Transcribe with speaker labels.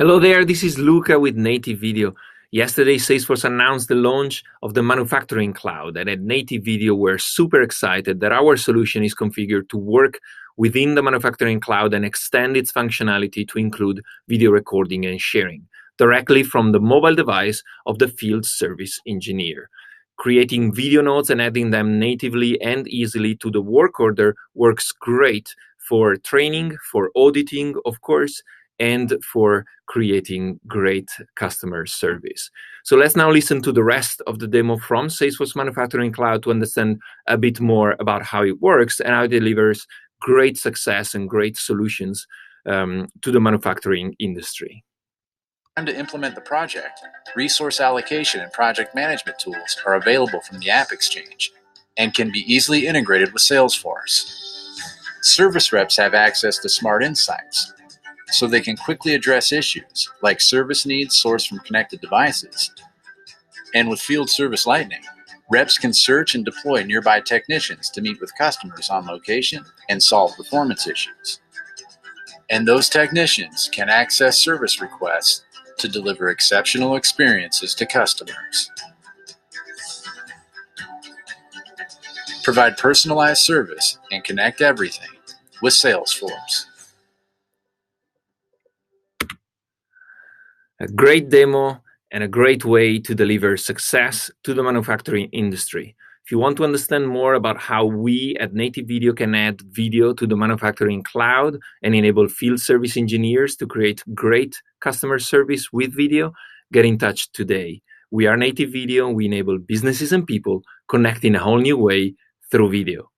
Speaker 1: Hello there, this is Luca with Nativevideo. Yesterday, Salesforce announced the launch of the Manufacturing Cloud, and at Nativevideo, we're super excited that our solution is configured to work within the Manufacturing Cloud and extend its functionality to include video recording and sharing directly from the mobile device of the field service engineer. Creating video notes and adding them natively and easily to the work order works great for training, for auditing, of course, and for creating great customer service. So let's now listen to the rest of the demo from Salesforce Manufacturing Cloud to understand a bit more about how it works and how it delivers great success and great solutions to the manufacturing industry.
Speaker 2: Time to implement the project. Resource allocation and project management tools are available from the App Exchange and can be easily integrated with Salesforce. Service reps have access to smart insights, so they can quickly address issues like service needs sourced from connected devices. And with Field Service Lightning, reps can search and deploy nearby technicians to meet with customers on location and solve performance issues. And those technicians can access service requests to deliver exceptional experiences to customers. Provide personalized service and connect everything with Salesforce.
Speaker 1: A great demo and a great way to deliver success to the manufacturing industry. If you want to understand more about how we at Nativevideo can add video to the manufacturing cloud and enable field service engineers to create great customer service with video, get in touch today. We are Nativevideo. We enable businesses and people connect in a whole new way through video.